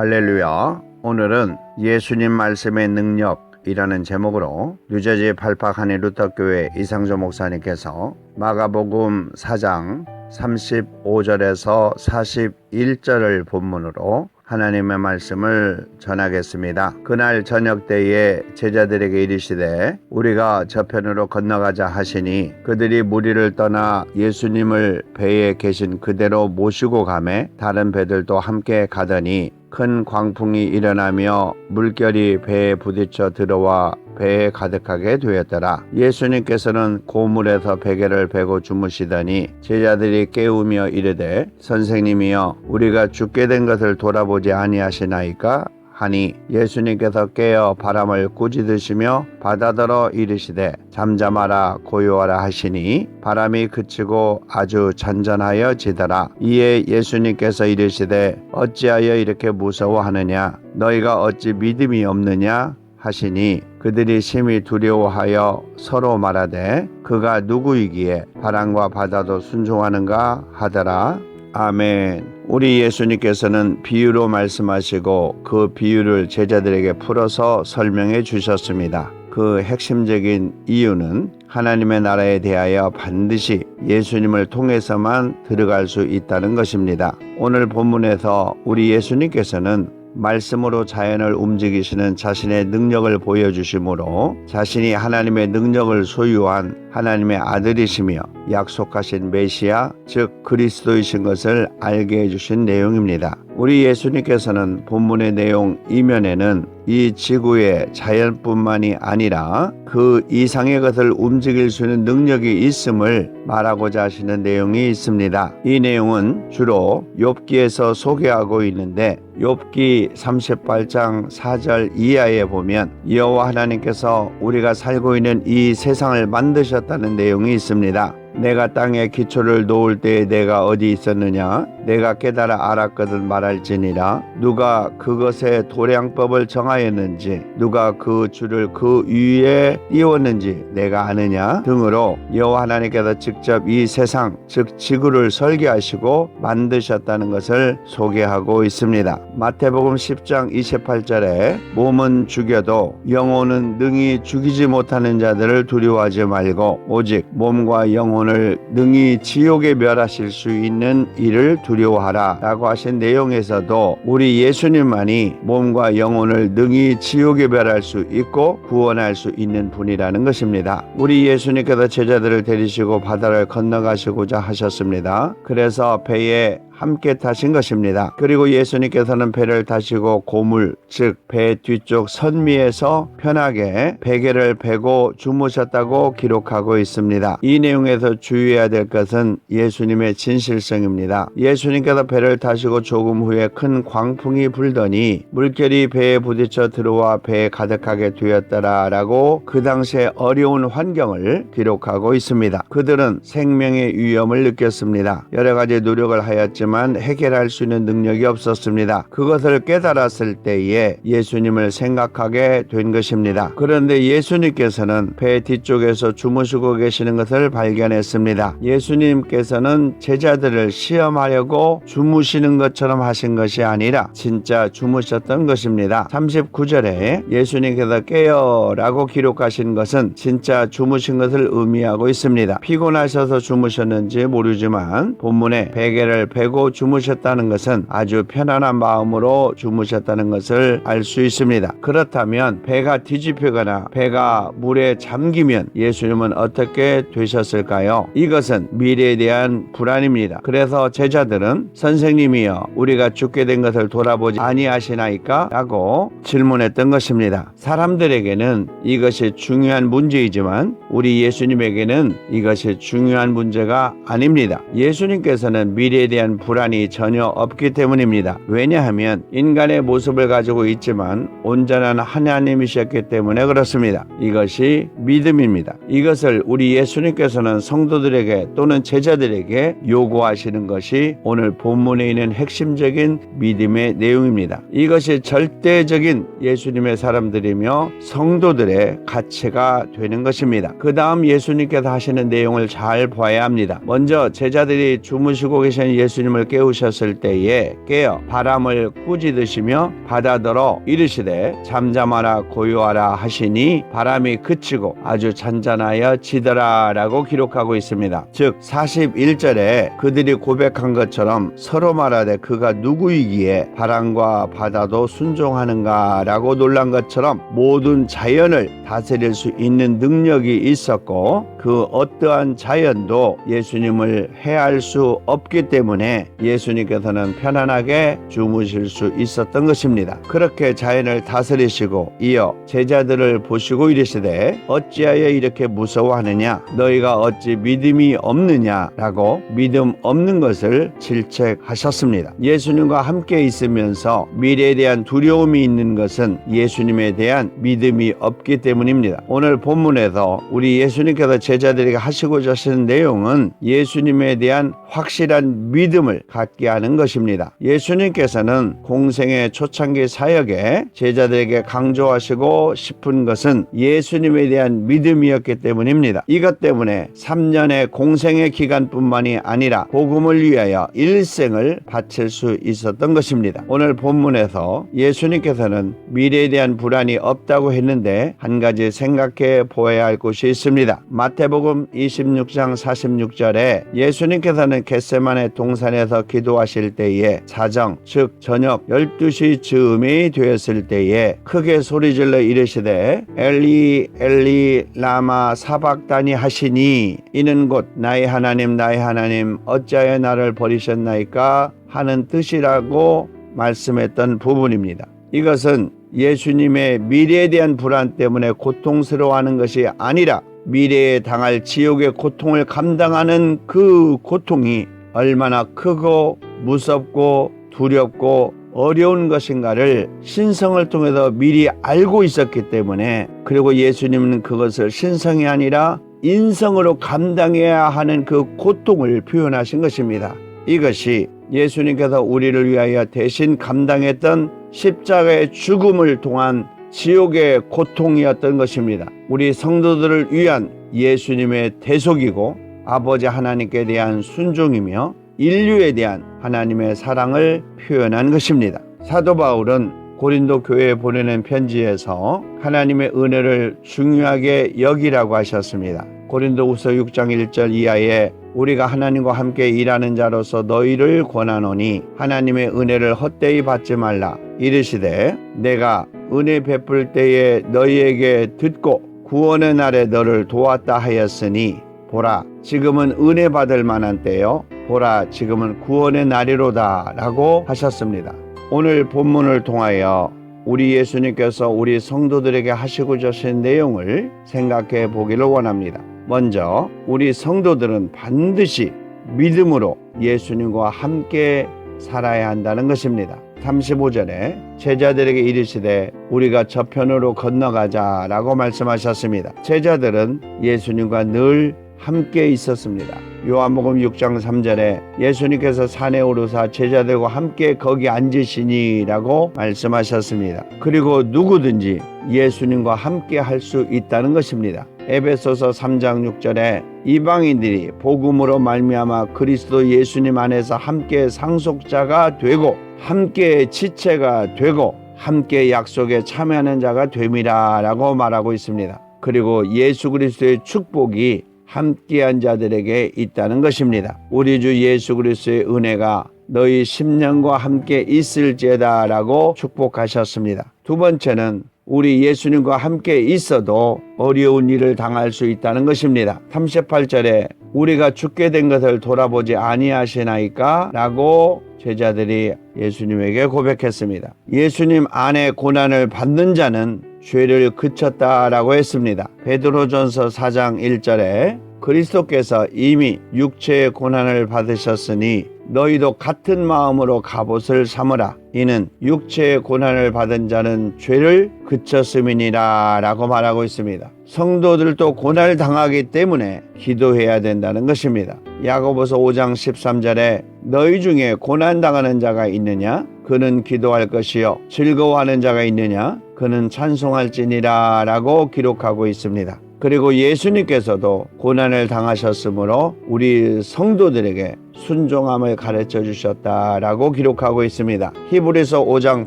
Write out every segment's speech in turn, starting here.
할렐루야. 오늘은 예수님 말씀의 능력이라는 제목으로 뉴저지 발팍하니 루터교회 이상조 목사님께서 마가복음 4장 35절에서 41절을 본문으로 하나님의 말씀을 전하겠습니다. 그날 저녁 때에 제자들에게 이르시되 우리가 저편으로 건너가자 하시니 그들이 무리를 떠나 예수님을 배에 계신 그대로 모시고 가매 다른 배들도 함께 가더니 큰 광풍이 일어나며 물결이 배에 부딪혀 들어와 배에 가득하게 되었더라. 예수님께서는 고물에서 베개를 베고 주무시더니 제자들이 깨우며 이르되 선생님이여 우리가 죽게 된 것을 돌아보지 아니하시나이까 하니 예수님께서 깨어 바람을 꾸짖으시며 바다더러 이르시되 잠잠하라 고요하라 하시니 바람이 그치고 아주 잔잔하여 지더라. 이에 예수님께서 이르시되 어찌하여 이렇게 무서워하느냐 너희가 어찌 믿음이 없느냐 하시니 그들이 심히 두려워하여 서로 말하되 그가 누구이기에 바람과 바다도 순종하는가 하더라. 아멘. 우리 예수님께서는 비유로 말씀하시고 그 비유를 제자들에게 풀어서 설명해 주셨습니다. 그 핵심적인 이유는 하나님의 나라에 대하여 반드시 예수님을 통해서만 들어갈 수 있다는 것입니다. 오늘 본문에서 우리 예수님께서는 말씀으로 자연을 움직이시는 자신의 능력을 보여주시므로 자신이 하나님의 능력을 소유한 하나님의 아들이시며 약속하신 메시아 즉 그리스도이신 것을 알게 해주신 내용입니다. 우리 예수님께서는 본문의 내용 이면에는 이 지구의 자연뿐만이 아니라 그 이상의 것을 움직일 수 있는 능력이 있음을 말하고자 하시는 내용이 있습니다. 이 내용은 주로 욥기에서 소개하고 있는데 욥기 38장 4절 이하에 보면 여호와 하나님께서 우리가 살고 있는 이 세상을 만드셨다는 내용이 있습니다. 내가 땅에 기초를 놓을 때에 내가 어디 있었느냐 내가 깨달아 알았거든 말할지니라 누가 그것의 도량법을 정하였는지 누가 그 줄을 그 위에 띄웠는지 내가 아느냐 등으로 여호와 하나님께서 직접 이 세상 즉 지구를 설계하시고 만드셨다는 것을 소개하고 있습니다. 마태복음 10장 28절에 몸은 죽여도 영혼은 능히 죽이지 못하는 자들을 두려워하지 말고 오직 몸과 영혼을 능히 지옥에 멸하실 수 있는 이를 두려워하라 라고 하신 내용에서도 우리 예수님만이 몸과 영혼을 능히 지옥에 멸할 수 있고 구원할 수 있는 분이라는 것입니다. 우리 예수님께서 제자들을 데리시고 바다를 건너가시고자 하셨습니다. 그래서 배에 함께 타신 것입니다. 그리고 예수님께서는 배를 타시고 고물 즉 배 뒤쪽 선미에서 편하게 베개를 베고 주무셨다고 기록하고 있습니다. 이 내용에서 주의해야 될 것은 예수님의 진실성입니다. 예수님께서 배를 타시고 조금 후에 큰 광풍이 불더니 물결이 배에 부딪혀 들어와 배에 가득하게 되었더라 라고 그 당시의 어려운 환경을 기록하고 있습니다. 그들은 생명의 위험을 느꼈습니다. 여러 가지 노력을 하였지만 해결할 수 있는 능력이 없었습니다. 그것을 깨달았을 때에 예수님을 생각하게 된 것입니다. 그런데 예수님께서는 배 뒤쪽에서 주무시고 계시는 것을 발견했습니다. 예수님께서는 제자들을 시험하려고 주무시는 것처럼 하신 것이 아니라 진짜 주무셨던 것입니다. 39절에 예수님께서 깨어라고 기록하신 것은 진짜 주무신 것을 의미하고 있습니다. 피곤하셔서 주무셨는지 모르지만 본문에 베개를 베고 주무셨다는 것은 아주 편안한 마음으로 주무셨다는 것을 알 수 있습니다. 그렇다면 배가 뒤집히거나 배가 물에 잠기면 예수님은 어떻게 되셨을까요? 이것은 미래에 대한 불안입니다. 그래서 제자들은 선생님이여 우리가 죽게 된 것을 돌아보지 아니하시나이까? 라고 질문했던 것입니다. 사람들에게는 이것이 중요한 문제이지만 우리 예수님에게는 이것이 중요한 문제가 아닙니다. 예수님께서는 미래에 대한 불안이 전혀 없기 때문입니다. 왜냐하면 인간의 모습을 가지고 있지만 온전한 하나님이셨기 때문에 그렇습니다. 이것이 믿음입니다. 이것을 우리 예수님께서는 성도들에게 또는 제자들에게 요구하시는 것이 오늘 본문에 있는 핵심적인 믿음의 내용입니다. 이것이 절대적인 예수님의 사람들이며 성도들의 가치가 되는 것입니다. 그 다음 예수님께서 하시는 내용을 잘 봐야 합니다. 먼저 제자들이 주무시고 계신 예수님을 사람을 깨우셨을 때에 깨어 바람을 꾸짖으시며 바다더러 이르시되 잠잠하라 고요하라 하시니 바람이 그치고 아주 잔잔하여 지더라 라고 기록하고 있습니다. 즉 41절에 그들이 고백한 것처럼 서로 말하되 그가 누구이기에 바람과 바다도 순종하는가 라고 놀란 것처럼 모든 자연을 다스릴 수 있는 능력이 있었고 그 어떠한 자연도 예수님을 해할 수 없기 때문에 예수님께서는 편안하게 주무실 수 있었던 것입니다. 그렇게 자연을 다스리시고 이어 제자들을 보시고 이르시되 어찌하여 이렇게 무서워하느냐 너희가 어찌 믿음이 없느냐라고 믿음 없는 것을 질책하셨습니다. 예수님과 함께 있으면서 미래에 대한 두려움이 있는 것은 예수님에 대한 믿음이 없기 때문입니다. 오늘 본문에서 우리 예수님께서 제자들에게 하시고자 하시는 내용은 예수님에 대한 확실한 믿음을 갖게 하는 것입니다. 예수님께서는 공생의 초창기 사역에 제자들에게 강조하시고 싶은 것은 예수님에 대한 믿음이었기 때문입니다. 이것 때문에 3년의 공생의 기간뿐만이 아니라 복음을 위하여 일생을 바칠 수 있었던 것입니다. 오늘 본문에서 예수님께서는 미래에 대한 불안이 없다고 했는데 한 가지 생각해 보아야 할 것이 있습니다. 마태복음 26장 46절에 예수님께서는 겟세마네 동산에서 기도하실 때에 사정 즉 저녁 12시 즈음이 되었을 때에 크게 소리질러 이르시되 엘리 엘리 라마 사박다니 하시니 이는 곧 나의 하나님 어찌하여 나를 버리셨나이까 하는 뜻이라고 말씀했던 부분입니다. 이것은 예수님의 미래에 대한 불안 때문에 고통스러워하는 것이 아니라 미래에 당할 지옥의 고통을 감당하는 그 고통이 얼마나 크고 무섭고 두렵고 어려운 것인가를 신성을 통해서 미리 알고 있었기 때문에 그리고 예수님은 그것을 신성이 아니라 인성으로 감당해야 하는 그 고통을 표현하신 것입니다. 이것이 예수님께서 우리를 위하여 대신 감당했던 십자가의 죽음을 통한 지옥의 고통이었던 것입니다. 우리 성도들을 위한 예수님의 대속이고 아버지 하나님께 대한 순종이며 인류에 대한 하나님의 사랑을 표현한 것입니다. 사도 바울은 고린도 교회에 보내는 편지에서 하나님의 은혜를 중요하게 여기라고 하셨습니다. 고린도후서 6장 1절 이하에 우리가 하나님과 함께 일하는 자로서 너희를 권하노니 하나님의 은혜를 헛되이 받지 말라. 이르시되 내가 은혜 베풀 때에 너희에게 듣고 구원의 날에 너를 도왔다 하였으니 보라 지금은 은혜 받을 만한 때요 보라 지금은 구원의 날이로다 라고 하셨습니다. 오늘 본문을 통하여 우리 예수님께서 우리 성도들에게 하시고자 하신 내용을 생각해 보기를 원합니다. 먼저 우리 성도들은 반드시 믿음으로 예수님과 함께 살아야 한다는 것입니다. 35절에 제자들에게 이르시되 우리가 저편으로 건너가자 라고 말씀하셨습니다. 제자들은 예수님과 늘 함께 있었습니다. 요한복음 6장 3절에 예수님께서 산에 오르사 제자들과 함께 거기 앉으시니라고 말씀하셨습니다. 그리고 누구든지 예수님과 함께 할 수 있다는 것입니다. 에베소서 3장 6절에 이방인들이 복음으로 말미암아 그리스도 예수님 안에서 함께 상속자가 되고 함께 지체가 되고 함께 약속에 참여하는 자가 됨이라 라고 말하고 있습니다. 그리고 예수 그리스도의 축복이 함께한 자들에게 있다는 것입니다. 우리 주 예수 그리스도의 은혜가 너희 심령과 함께 있을지어다 라고 축복하셨습니다. 두 번째는 우리 예수님과 함께 있어도 어려운 일을 당할 수 있다는 것입니다. 38절에 우리가 죽게 된 것을 돌아보지 아니하시나이까 라고 제자들이 예수님에게 고백했습니다. 예수님 안에 고난을 받는 자는 죄를 그쳤다라고 했습니다. 베드로전서 4장 1절에 그리스도께서 이미 육체의 고난을 받으셨으니 너희도 같은 마음으로 갑옷을 삼으라. 이는 육체의 고난을 받은 자는 죄를 그쳤음이니라 라고 말하고 있습니다. 성도들도 고난을 당하기 때문에 기도해야 된다는 것입니다. 야고보서 5장 13절에 너희 중에 고난당하는 자가 있느냐? 그는 기도할 것이요 즐거워하는 자가 있느냐? 그는 찬송할지니라 라고 기록하고 있습니다. 그리고 예수님께서도 고난을 당하셨으므로 우리 성도들에게 순종함을 가르쳐 주셨다라고 기록하고 있습니다. 히브리서 5장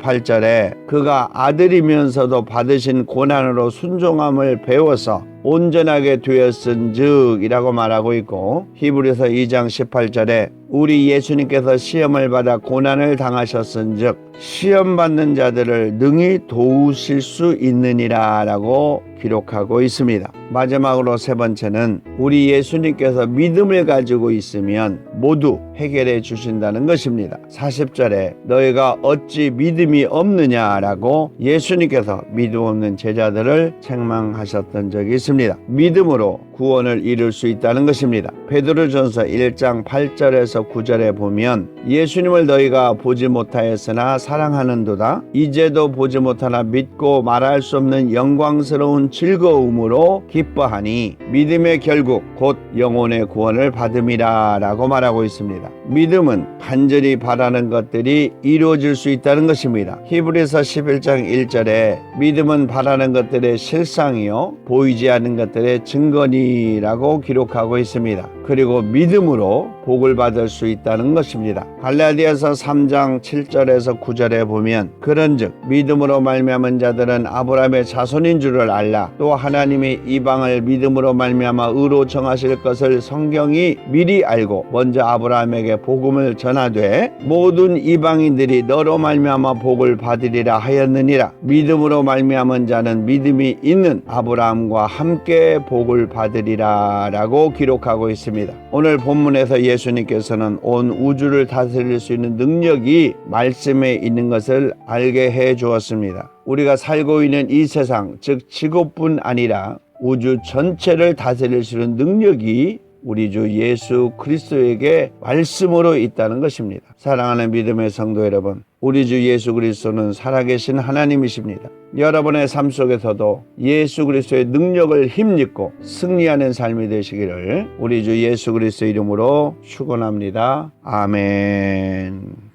8절에 그가 아들이면서도 받으신 고난으로 순종함을 배워서 온전하게 되었은즉 이라고 말하고 있고, 히브리서 2장 18절에 우리 예수님께서 시험을 받아 고난을 당하셨은즉 시험 받는 자들을 능히 도우실 수 있느니라 라고 기록하고 있습니다. 마지막으로 세 번째는 우리 예수님께서 믿음을 가지고 있으면 모두 해결해 주신다는 것입니다. 40절에 너희가 어찌 믿음이 없느냐라고 예수님께서 믿음 없는 제자들을 책망하셨던 적이 있습니다. 믿음으로 구원을 이룰 수 있다는 것입니다. 베드로전서 1장 8절에서 9절에 보면 예수님을 너희가 보지 못하였으나 사랑하는도다. 이제도 보지 못하나 믿고 말할 수 없는 영광스러운 즐거움으로 기뻐하니 믿음의 결국 곧 영혼의 구원을 받음이라 라고 말하고 있습니다. 믿음은 간절히 바라는 것들이 이루어질 수 있다는 것입니다. 히브리서 11장 1절에 믿음은 바라는 것들의 실상이요 보이지 않는 것들의 증거니라고 기록하고 있습니다. 그리고 믿음으로 복을 받을 수 있다는 것입니다. 갈라디아서 3장 7절에서 9절에 보면 그런즉 믿음으로 말미암은 자들은 아브라함의 자손인 줄을 알라. 또 하나님이 이방을 믿음으로 말미암아 의로 정하실 것을 성경이 미리 알고 먼저 아브라함에게 복음을 전하되 모든 이방인들이 너로 말미암아 복을 받으리라 하였느니라. 믿음으로 말미암은 자는 믿음이 있는 아브라함과 함께 복을 받으리라 라고 기록하고 있습니다. 오늘 본문에서 예수님께서는 온 우주를 다스릴 수 있는 능력이 말씀에 있는 것을 알게 해 주었습니다. 우리가 살고 있는 이 세상, 즉 지구뿐 아니라 우주 전체를 다스릴 수 있는 능력이 우리 주 예수 그리스도에게 말씀으로 있다는 것입니다. 사랑하는 믿음의 성도 여러분, 우리 주 예수 그리스도는 살아계신 하나님이십니다. 여러분의 삶 속에서도 예수 그리스도의 능력을 힘입고 승리하는 삶이 되시기를 우리 주 예수 그리스도 이름으로 축원합니다. 아멘.